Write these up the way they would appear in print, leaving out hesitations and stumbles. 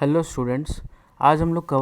Hello students. आज हम लोग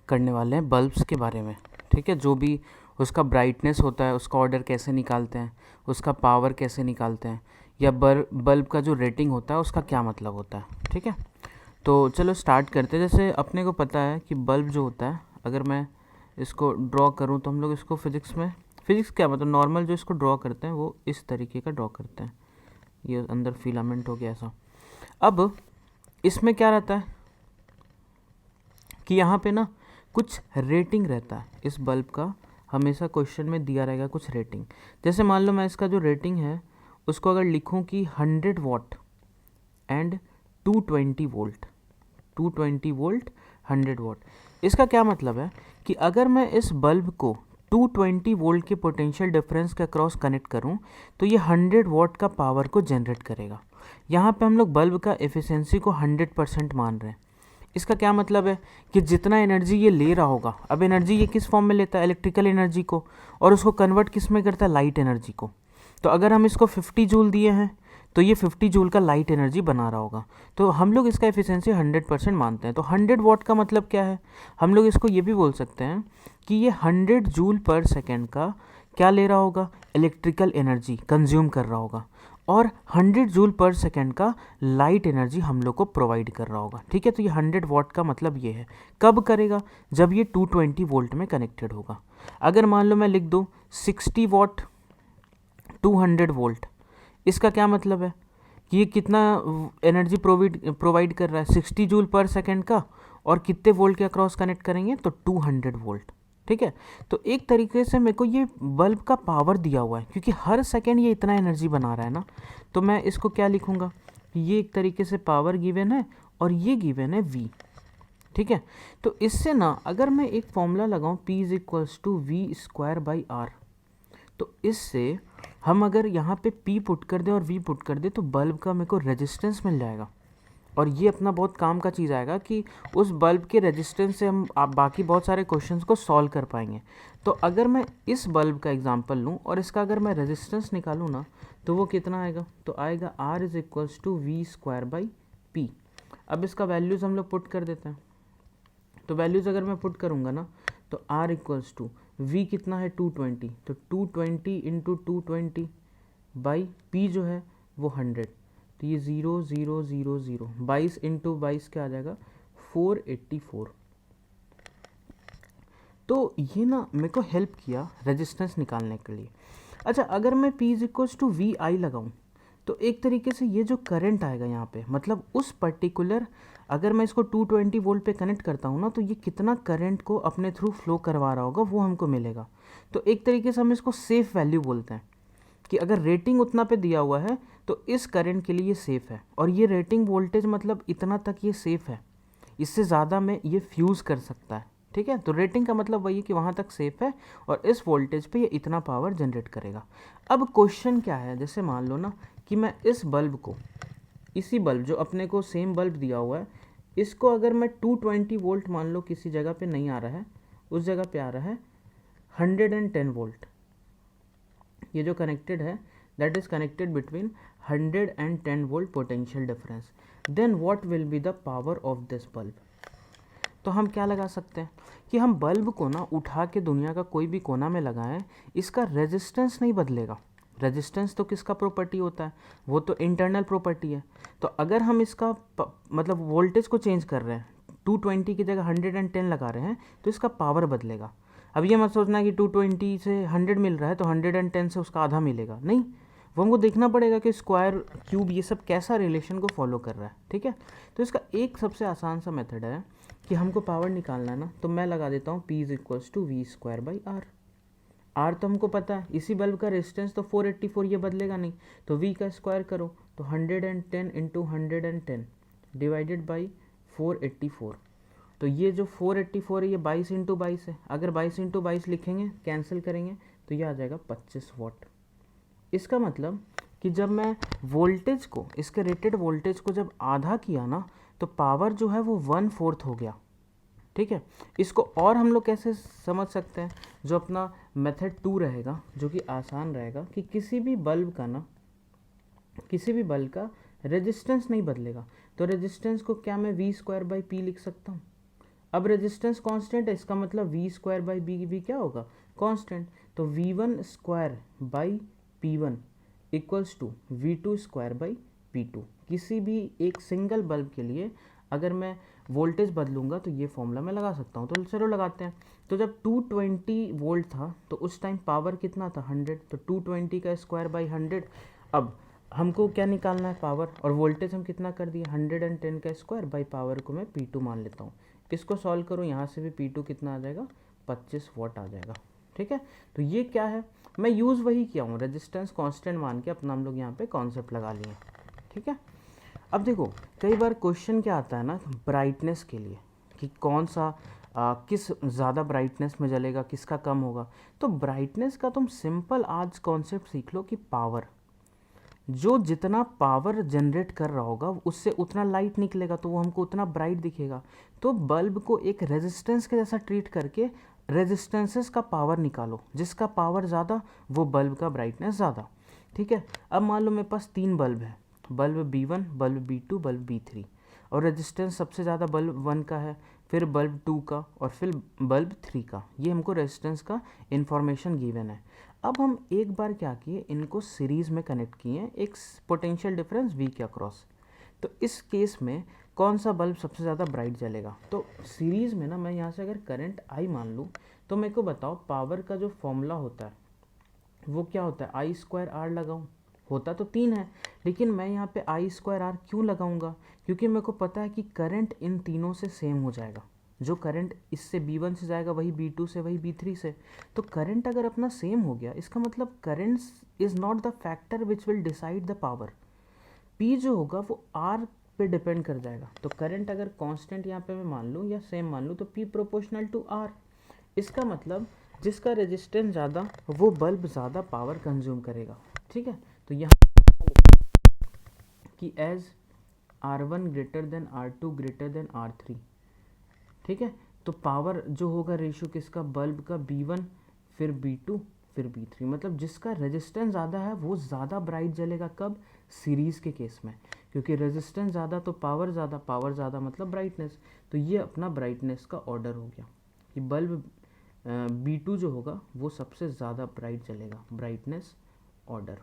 करने वाले हैं बल्ब्स के बारे में। ठीक है, जो भी उसका ब्राइटनेस होता है, उसका ऑर्डर कैसे निकालते हैं, उसका पावर कैसे निकालते हैं, या बल्ब का जो रेटिंग होता है उसका क्या मतलब होता है। ठीक है, तो चलो स्टार्ट करते हैं। जैसे अपने को पता है कि बल्ब जो होता है, अगर मैं इसको ड्रॉ करूं तो हम लोग इसको फिजिक्स क्या मतलब नॉर्मल जो इसको ड्रॉ करते हैं वो इस तरीके का ड्रॉ करते हैं। ये अंदर फिलामेंट हो गया ऐसा। अब इसमें क्या रहता है कि यहाँ पे ना कुछ रेटिंग रहता है इस बल्ब का। हमेशा क्वेश्चन में दिया रहेगा कुछ रेटिंग। जैसे मान लो मैं इसका जो रेटिंग है उसको अगर लिखूँ कि 100 what and 220 volt, 220 volt 100 what. इसका क्या मतलब है कि अगर मैं इस बल्ब को 220 वोल्ट के पोटेंशियल डिफरेंस के अक्रॉस कनेक्ट करूं तो ये 100 वॉट का पावर को जनरेट करेगा। यहाँ पे हम लोग बल्ब का एफिशिएंसी को 100% मान रहे हैं। इसका क्या मतलब है कि जितना एनर्जी ये ले रहा होगा, अब एनर्जी ये किस फॉर्म में लेता है, इलेक्ट्रिकल एनर्जी को, और उसको कन्वर्ट किस में करता है, लाइट एनर्जी को। तो अगर हम इसको 50 जूल दिए हैं तो ये 50 जूल का लाइट एनर्जी बना रहा होगा। तो हम लोग इसका एफिशिएंसी 100% मानते हैं। तो 100 वॉट का मतलब क्या है, हम लोग इसको ये भी बोल सकते हैं कि ये 100 जूल पर सेकेंड का क्या ले रहा होगा, इलेक्ट्रिकल एनर्जी कंज्यूम कर रहा होगा, और 100 जूल पर सेकेंड का लाइट एनर्जी हम लोग को प्रोवाइड कर रहा होगा। ठीक है, तो ये 100 वॉट का मतलब ये है। कब करेगा, जब ये 220 वोल्ट में कनेक्टेड होगा। अगर मान लो मैं लिख दूँ 60 वॉट 200 वोल्ट, इसका क्या मतलब है कि ये कितना एनर्जी प्रोवाइड कर रहा है, 60 जूल पर सेकेंड का, और कितने वोल्ट के अक्रॉस कनेक्ट करेंगे तो 200 वोल्ट। ठीक है, तो एक तरीके से मेरे को ये बल्ब का पावर दिया हुआ है क्योंकि हर सेकेंड ये इतना एनर्जी बना रहा है ना। तो मैं इसको क्या लिखूँगा, ये एक तरीके से पावर गिवन है और ये गिवन है V। ठीक है, तो इससे ना अगर मैं एक फॉर्मूला लगाऊं P is equals to V square by R, तो इससे हम अगर यहाँ पे P पुट कर दें और V पुट कर दें तो बल्ब का मेरे को रेजिस्टेंस मिल जाएगा। और ये अपना बहुत काम का चीज़ आएगा कि उस बल्ब के रेजिस्टेंस से हम आप बाकी बहुत सारे क्वेश्चंस को सॉल्व कर पाएंगे। तो अगर मैं इस बल्ब का एग्जांपल लूँ और इसका अगर मैं रेजिस्टेंस निकालूँ ना तो वो कितना आएगा, तो आएगा R is equals to V square by P. अब इसका वैल्यूज़ हम लोग पुट कर देते हैं। तो वैल्यूज़ अगर मैं पुट करूँगा ना तो R इक्वल्स टू V कितना है 220, तो 220 इंटू 220 बाई P जो है वो 100, तो ये 0 0 0 0 22 इंटू 22 क्या आ जाएगा 484। तो ये ना मेरे को हेल्प किया रेजिस्टेंस निकालने के लिए। अच्छा, अगर मैं P is equals to V I लगाऊँ तो एक तरीके से ये जो करंट आएगा यहाँ पे, मतलब उस पर्टिकुलर, अगर मैं इसको 220 वोल्ट पे कनेक्ट करता हूँ ना तो ये कितना करंट को अपने थ्रू फ्लो करवा रहा होगा वो हमको मिलेगा। तो एक तरीके से हम इसको सेफ वैल्यू बोलते हैं कि अगर रेटिंग उतना पे दिया हुआ है तो इस करंट के लिए ये सेफ़ है, और ये रेटिंग वोल्टेज मतलब इतना तक ये सेफ़ है, इससे ज़्यादा में ये फ्यूज़ कर सकता है। ठीक है, तो रेटिंग का मतलब वही है कि वहाँ तक सेफ़ है और इस वोल्टेज पे ये इतना पावर जनरेट करेगा। अब क्वेश्चन क्या है, जैसे मान लो ना कि मैं इस बल्ब को, इसी बल्ब जो अपने को सेम बल्ब दिया हुआ है, इसको अगर मैं 220 वोल्ट मान लो किसी जगह पे नहीं आ रहा है, उस जगह पे आ रहा है 110 वोल्ट, ये जो कनेक्टेड है that is connected between 110 volt potential difference, then what will be the power of this bulb. तो हम क्या लगा सकते हैं कि हम बल्ब को ना उठा के दुनिया का कोई भी कोना में लगाएं, इसका रेजिस्टेंस नहीं बदलेगा। रेजिस्टेंस तो किसका प्रॉपर्टी होता है, वो तो इंटरनल प्रॉपर्टी है। तो अगर हम इसका मतलब वोल्टेज को चेंज कर रहे हैं, 220 की जगह 110 लगा रहे हैं तो इसका पावर बदलेगा। अब ये मत सोचना कि 220 से 100 मिल रहा है तो 110 से उसका आधा मिलेगा, नहीं, वो हमको देखना पड़ेगा कि स्क्वायर क्यूब ये सब कैसा रिलेशन को फॉलो कर रहा है। ठीक है, तो इसका एक सबसे आसान सा मेथड है कि हमको पावर निकालना है ना, तो मैं लगा देता हूँ P is equals to V square by R. R तो हमको पता है, इसी बल्ब का रेजिस्टेंस तो 484, ये बदलेगा नहीं, तो V का स्क्वायर करो तो 110 इंटू 110 डिवाइडेड बाई 484। तो ये जो 484 है ये 22 इंटू 22 है, अगर 22 इंटू 22 लिखेंगे कैंसिल करेंगे तो ये आ जाएगा 25 वॉट। इसका मतलब कि जब मैं वोल्टेज को, इसके रेटेड वोल्टेज को जब आधा किया ना तो पावर जो है वो 1/4 हो गया। ठीक है, इसको और हम लोग कैसे समझ सकते हैं, जो अपना मेथड 2 रहेगा जो कि आसान रहेगा कि किसी भी बल्ब का रेजिस्टेंस नहीं बदलेगा, तो रेजिस्टेंस को क्या मैं वी स्क्वायर बाई पी लिख सकता हूँ। अब रेजिस्टेंस कांस्टेंट है, इसका मतलब वी स्क्वायर बाई बी भी क्या होगा, कांस्टेंट। तो V one square by P one equals to V two square by P two. किसी भी एक सिंगल बल्ब के लिए अगर मैं वोल्टेज बदलूंगा तो ये फॉर्मूला मैं लगा सकता हूँ। तो चलो लगाते हैं। तो जब 220 वोल्ट था तो उस टाइम पावर कितना था 100, तो 220 का स्क्वायर बाई 100। अब हमको क्या निकालना है, पावर, और वोल्टेज हम कितना कर दिए 110 का स्क्वायर बाई पावर को मैं P2 मान लेता हूँ। इसको सॉल्व करूँ, यहाँ से भी P2 कितना आ जाएगा 25 वाट आ जाएगा। ठीक है, तो ये क्या है, मैं यूज़ वही किया हूँ, रेजिस्टेंस कांस्टेंट मान के अपना हम लोग यहाँ पे कॉन्सेप्ट लगा लिए। ठीक है, अब देखो कई बार क्वेश्चन क्या आता है ना ब्राइटनेस के लिए कि कौन सा किस ज़्यादा ब्राइटनेस में जलेगा, किसका कम होगा। तो ब्राइटनेस का तुम सिंपल आज कॉन्सेप्ट सीख लो कि पावर, जो जितना पावर जनरेट कर रहा होगा उससे उतना लाइट निकलेगा, तो वो हमको उतना ब्राइट दिखेगा। तो बल्ब को एक रेजिस्टेंस के जैसा ट्रीट करके रेजिस्टेंसेस का पावर निकालो, जिसका पावर ज़्यादा वो बल्ब का ब्राइटनेस ज़्यादा। ठीक है, अब मान लो मेरे पास 3 बल्ब है, bulb B1, bulb B2, bulb B3, और रेजिस्टेंस सबसे ज़्यादा बल्ब 1 का है, फिर बल्ब 2 का, और फिर बल्ब 3 का। ये हमको रेजिस्टेंस का इंफॉर्मेशन गिवन है। अब हम एक बार क्या किए, इनको सीरीज़ में कनेक्ट किए एक पोटेंशियल डिफरेंस V के अक्रॉस। तो इस केस में कौन सा बल्ब सबसे ज़्यादा ब्राइट जलेगा। तो सीरीज़ में ना मैं यहाँ से अगर करंट I मान लूँ तो मेरे को बताओ पावर का जो फॉर्मूला होता है वो क्या होता है, आई स्क्वायर आर लगाऊँ। होता तो 3 है, लेकिन मैं यहाँ पे आई स्क्वायर आर क्यों लगाऊंगा, क्योंकि मेरे को पता है कि करंट इन तीनों से सेम हो जाएगा। जो करंट इससे B1 से जाएगा वही B2 से, वही B3 से। तो करंट अगर अपना सेम हो गया, इसका मतलब current is not the factor which will decide the power. P जो होगा वो R पे डिपेंड कर जाएगा। तो करंट अगर कांस्टेंट यहाँ पे मैं मान लूँ या सेम मान लूँ तो P प्रोपोर्शनल टू R। इसका मतलब जिसका रेजिस्टेंस ज़्यादा वो बल्ब ज़्यादा पावर कंज्यूम करेगा। ठीक है, तो यहाँ कि as R1 greater than R2 greater than R3। ठीक है, तो पावर जो होगा रेशियो किसका, बल्ब का B1 फिर B2 फिर B3। मतलब जिसका रेजिस्टेंस ज़्यादा है वो ज़्यादा ब्राइट जलेगा। कब, सीरीज़ के केस में, क्योंकि रेजिस्टेंस ज़्यादा तो पावर ज़्यादा, पावर ज़्यादा मतलब ब्राइटनेस। तो ये अपना ब्राइटनेस का ऑर्डर हो गया कि बल्ब B2 जो होगा वो सबसे ज़्यादा ब्राइट जलेगा, ब्राइटनेस ऑर्डर।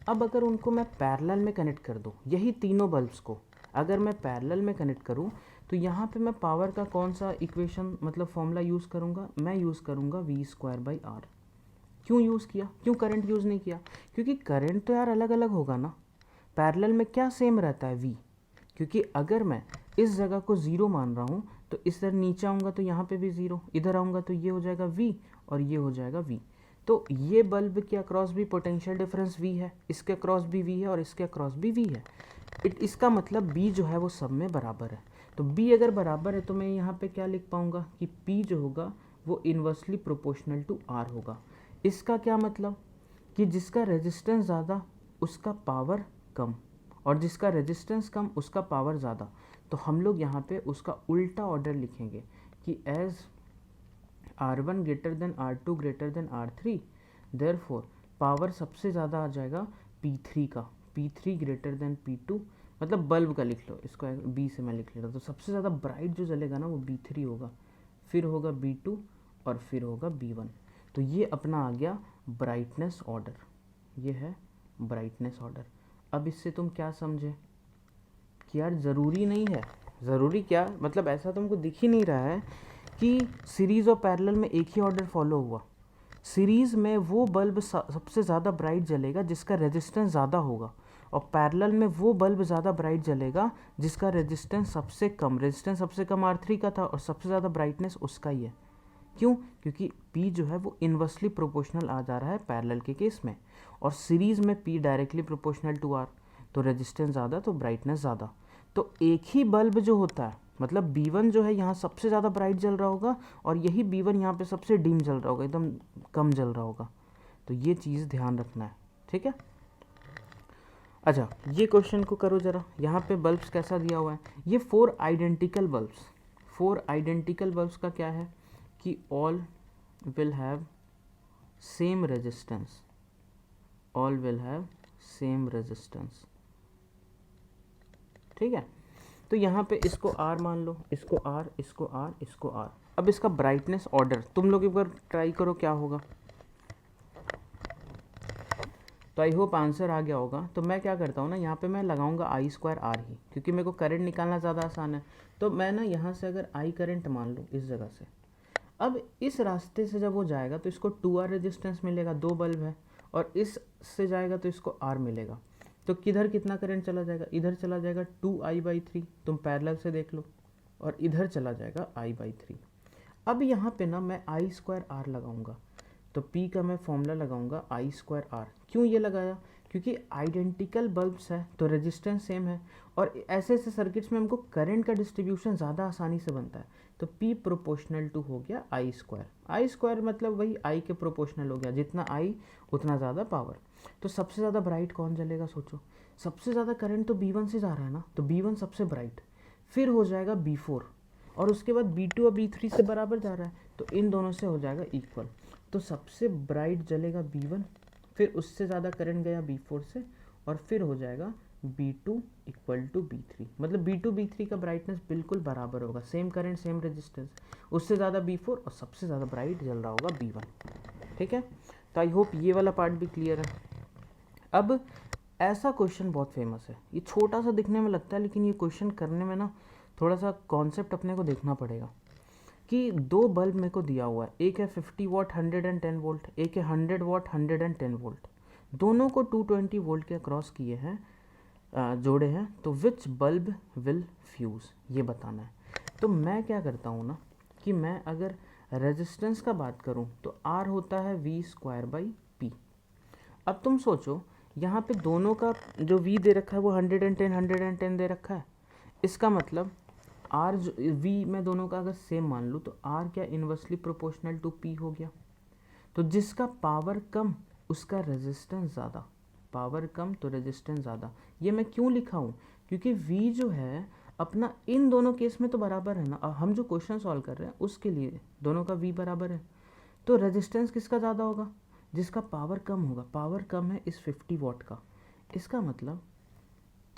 अब अगर उनको मैं पैरेलल में कनेक्ट कर दूँ, यही तीनों बल्ब्स को अगर मैं पैरेलल में कनेक्ट करूँ तो यहाँ पे मैं पावर का कौन सा इक्वेशन मतलब फॉर्मूला यूज़ करूँगा, मैं यूज़ करूँगा V स्क्वायर बाई आर। क्यों यूज़ किया, क्यों करंट यूज़ नहीं किया, क्योंकि करंट तो यार अलग अलग होगा ना। पैरेलल में क्या सेम रहता है, V। क्योंकि अगर मैं इस जगह को 0 मान रहा हूँ तो इस तरह नीचे आऊँगा तो यहाँ पे भी 0, इधर आऊँगा तो ये हो जाएगा V और ये हो जाएगा V। तो ये बल्ब के अक्रॉस भी पोटेंशियल डिफरेंस V है, इसके अक्रॉस भी V है और इसके अक्रॉस भी V है। इसका मतलब B जो है वो सब में बराबर है। तो B अगर बराबर है तो मैं यहाँ पे क्या लिख पाऊँगा कि P जो होगा वो इन्वर्सली प्रोपोर्शनल टू R होगा। इसका क्या मतलब कि जिसका रेजिस्टेंस ज़्यादा उसका पावर कम, और जिसका रेजिस्टेंस कम उसका पावर ज़्यादा। तो हम लोग यहाँ पे उसका उल्टा ऑर्डर लिखेंगे कि as R1 greater than R2 greater than R3, therefore power सबसे ज़्यादा आ जाएगा P3 का, P3 ग्रेटर देन P2। मतलब बल्ब का लिख लो, इसको B से मैं लिख लेता हूँ। तो सबसे ज़्यादा ब्राइट जो जलेगा ना वो B3 होगा, फिर होगा B2 और फिर होगा B1। तो ये अपना आ गया ब्राइटनेस ऑर्डर, ये है ब्राइटनेस ऑर्डर। अब इससे तुम क्या समझे कि यार ज़रूरी नहीं है, ज़रूरी क्या मतलब ऐसा तुमको दिख ही नहीं रहा है कि सीरीज़ और पैरेलल में एक ही ऑर्डर फॉलो हुआ। सीरीज़ में वो बल्ब सबसे ज़्यादा ब्राइट जलेगा जिसका रेजिस्टेंस ज़्यादा होगा, और पैरेलल में वो बल्ब ज़्यादा ब्राइट जलेगा जिसका रेजिस्टेंस सबसे कम, रेजिस्टेंस सबसे कम R3 का था और सबसे ज़्यादा ब्राइटनेस उसका ही है। क्यों, क्योंकि P जो है वो इन्वर्सली प्रोपोर्शनल आ जा रहा है पैरेलल के केस में, और सीरीज़ में P directly proportional to R। तो रेजिस्टेंस ज़्यादा तो ब्राइटनेस ज़्यादा। तो एक ही बल्ब जो होता है मतलब B1 जो है यहाँ सबसे ज़्यादा ब्राइट जल रहा होगा और यही B1 यहाँ पे सबसे डिम जल रहा होगा, एकदम कम जल रहा होगा। तो ये चीज़ ध्यान रखना है। ठीक है, अच्छा ये क्वेश्चन को करो ज़रा। यहाँ पे बल्ब्स कैसा दिया हुआ है, ये 4 आइडेंटिकल बल्ब्स। 4 आइडेंटिकल बल्ब्स का क्या है कि all will have same resistance, all will have same resistance. ठीक है, तो यहाँ पे इसको R मान लो, इसको R, इसको R, इसको R। अब इसका ब्राइटनेस ऑर्डर तुम लोग एक बार ट्राई करो क्या होगा। तो आई होप आंसर आ गया होगा। तो मैं क्या करता हूँ ना, यहाँ पे मैं लगाऊंगा I स्क्वायर R ही, क्योंकि मेरे को करंट निकालना ज़्यादा आसान है। तो मैं ना यहाँ से अगर I करंट मान लूँ इस जगह से, अब इस रास्ते से जब वो जाएगा तो इसको 2R रेजिस्टेंस मिलेगा, 2 बल्ब है, और इस से जाएगा तो इसको R मिलेगा। तो किधर कितना करंट चला जाएगा, इधर चला जाएगा 2I/3, तुम पैरेलल से देख लो, और इधर चला जाएगा I/3। अब यहाँ पे ना मैं I स्क्वायर R लगाऊंगा, तो P का मैं फॉर्मूला लगाऊंगा I स्क्वायर R। क्यों ये लगाया, क्योंकि आइडेंटिकल बल्ब्स है तो रेजिस्टेंस सेम है, और ऐसे ऐसे सर्किट्स में हमको करंट का डिस्ट्रीब्यूशन ज़्यादा आसानी से बनता है। तो P प्रोपोर्शनल टू हो गया I स्क्वायर। I स्क्वायर मतलब वही I के प्रोपोर्शनल हो गया, जितना I उतना ज़्यादा पावर। तो सबसे ज़्यादा ब्राइट कौन जलेगा, सोचो। सबसे ज़्यादा करंट तो B1 से जा रहा है ना, तो B1 सबसे ब्राइट, फिर हो जाएगा B4, और उसके बाद B2 और B3 से बराबर जा रहा है, तो इन दोनों से हो जाएगा इक्वल। तो सबसे ब्राइट जलेगा B1, फिर उससे ज़्यादा करंट गया B4 से, और फिर हो जाएगा B2 इक्वल टू B3। मतलब B2 B3 का ब्राइटनेस बिल्कुल बराबर होगा, सेम करंट सेम रेजिस्टेंस, उससे ज़्यादा B4 और सबसे ज़्यादा ब्राइट जल रहा होगा B1। ठीक है, तो आई होप ये वाला पार्ट भी क्लियर है। अब ऐसा क्वेश्चन बहुत फेमस है, ये छोटा सा दिखने में लगता है, लेकिन ये क्वेश्चन करने में ना थोड़ा सा कॉन्सेप्ट अपने को देखना पड़ेगा। कि 2 बल्ब मेरे को दिया हुआ है, एक है 50 वाट 110 वोल्ट, एक है 100 वाट 110 वोल्ट, दोनों को 220 वोल्ट के अक्रॉस किए हैं, जोड़े हैं। तो विच बल्ब विल फ्यूज़, ये बताना है। तो मैं क्या करता हूँ ना, कि मैं अगर रेजिस्टेंस का बात करूँ तो R होता है V स्क्वायर बाई P। अब तुम सोचो, यहाँ पे दोनों का जो V दे रखा है वो 110 दे रखा है। इसका मतलब R V में दोनों का अगर सेम मान लूँ तो R क्या इन्वर्सली प्रोपोर्शनल टू P हो गया। तो जिसका पावर कम उसका रेजिस्टेंस ज़्यादा, पावर कम तो रेजिस्टेंस ज़्यादा। ये मैं क्यों लिखा हूँ, क्योंकि V जो है अपना इन दोनों केस में तो बराबर है ना, हम जो क्वेश्चन सॉल्व कर रहे हैं उसके लिए दोनों का V बराबर है। तो रेजिस्टेंस किसका ज़्यादा होगा, जिसका पावर कम होगा। पावर कम है इस 50 वाट का, इसका मतलब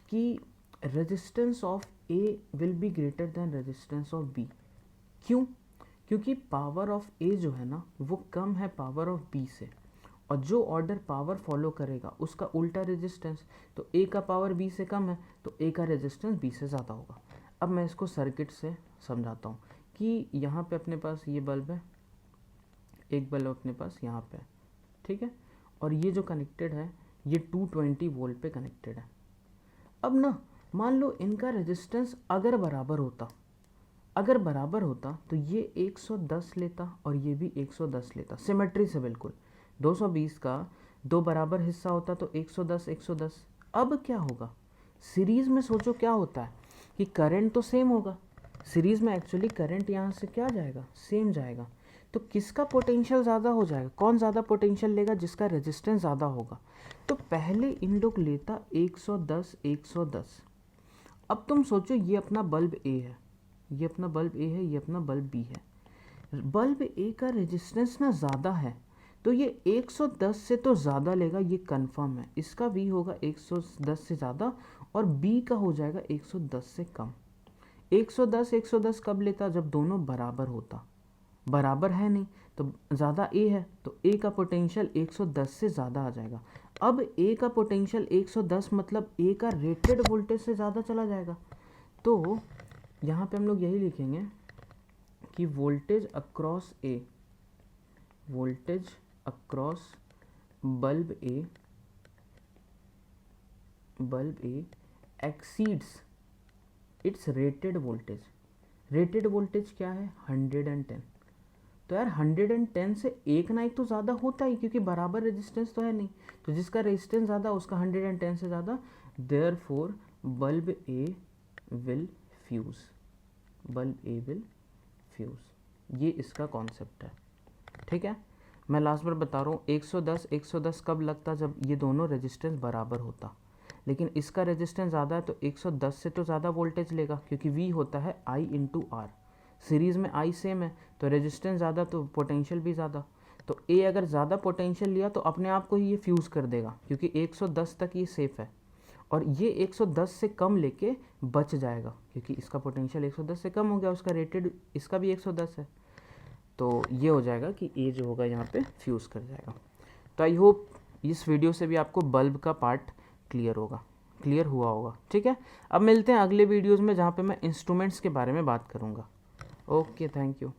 कि resistance of A will be greater than resistance of B। क्यों, क्योंकि पावर ऑफ A जो है ना वो कम है पावर ऑफ B से, और जो ऑर्डर पावर फॉलो करेगा उसका उल्टा रेजिस्टेंस। तो A का पावर B से कम है तो A का रेजिस्टेंस B से ज़्यादा होगा। अब मैं इसको सर्किट से समझाता हूँ कि यहाँ पे अपने पास ये बल्ब है, एक बल्ब अपने पास यहाँ पे है, ठीक है, और ये जो कनेक्टेड है ये 220 वोल्ट पे कनेक्टेड है। अब ना मान लो इनका रेजिस्टेंस अगर बराबर होता तो ये 110 लेता और ये भी 110 लेता, सिमेट्री से बिल्कुल। 220 का 2 बराबर हिस्सा होता तो 110 110। अब क्या होगा, सीरीज़ में सोचो क्या होता है कि करंट तो सेम होगा, सीरीज़ में एक्चुअली करंट यहाँ से क्या जाएगा, सेम जाएगा। तो किसका पोटेंशियल ज़्यादा हो जाएगा, कौन ज़्यादा पोटेंशियल लेगा, जिसका रेजिस्टेंस ज़्यादा होगा। तो पहले इन लोग लेता 110 110। अब तुम सोचो ये अपना बल्ब A है, ये अपना बल्ब A है, ये अपना बल्ब B है। बल्ब A का रेजिस्टेंस ना ज़्यादा है तो ये 110 से तो ज़्यादा लेगा, ये कंफर्म है। इसका V होगा 110 से ज़्यादा और B का हो जाएगा 110 से कम। 110 110 कब लेता, जब दोनों बराबर होता। बराबर है नहीं तो ज़्यादा A है तो A का पोटेंशियल 110 से ज़्यादा आ जाएगा। अब A का पोटेंशियल 110 मतलब A का रेटेड वोल्टेज से ज़्यादा चला जाएगा। तो यहाँ पे हम लोग यही लिखेंगे कि voltage across A, voltage across bulb A exceeds its rated voltage. Rated voltage क्या है, 110। तो यार 110 से एक ना एक तो ज़्यादा होता ही, क्योंकि बराबर रेजिस्टेंस तो है नहीं। तो जिसका रेजिस्टेंस ज़्यादा उसका 110 से ज़्यादा, therefore bulb A will fuse, bulb A will fuse. ये इसका कॉन्सेप्ट है, ठीक है। मैं लास्ट बार बता रहा हूँ, 110 110 कब लगता, जब ये दोनों रेजिस्टेंस बराबर होता। लेकिन इसका रेजिस्टेंस ज़्यादा है तो 110 से तो ज़्यादा वोल्टेज लेगा, क्योंकि V होता है I इंटू R। सीरीज़ में I सेम है तो रेजिस्टेंस ज़्यादा तो पोटेंशियल भी ज़्यादा। तो A अगर ज़्यादा पोटेंशियल लिया तो अपने आप को ही ये फ्यूज़ कर देगा, क्योंकि 110 तक ये सेफ़ है। और ये 110 से कम लेके बच जाएगा, क्योंकि इसका पोटेंशियल 110 से कम हो गया, उसका रेटेड इसका भी 110 है, तो ये हो जाएगा कि ए जो होगा यहाँ पे फ्यूज़ कर जाएगा। तो आई होप इस वीडियो से भी आपको बल्ब का पार्ट क्लियर हुआ होगा। ठीक है, अब मिलते हैं अगले वीडियोज़ में जहाँ पे मैं इंस्ट्रूमेंट्स के बारे में बात करूँगा। Okay, thank you.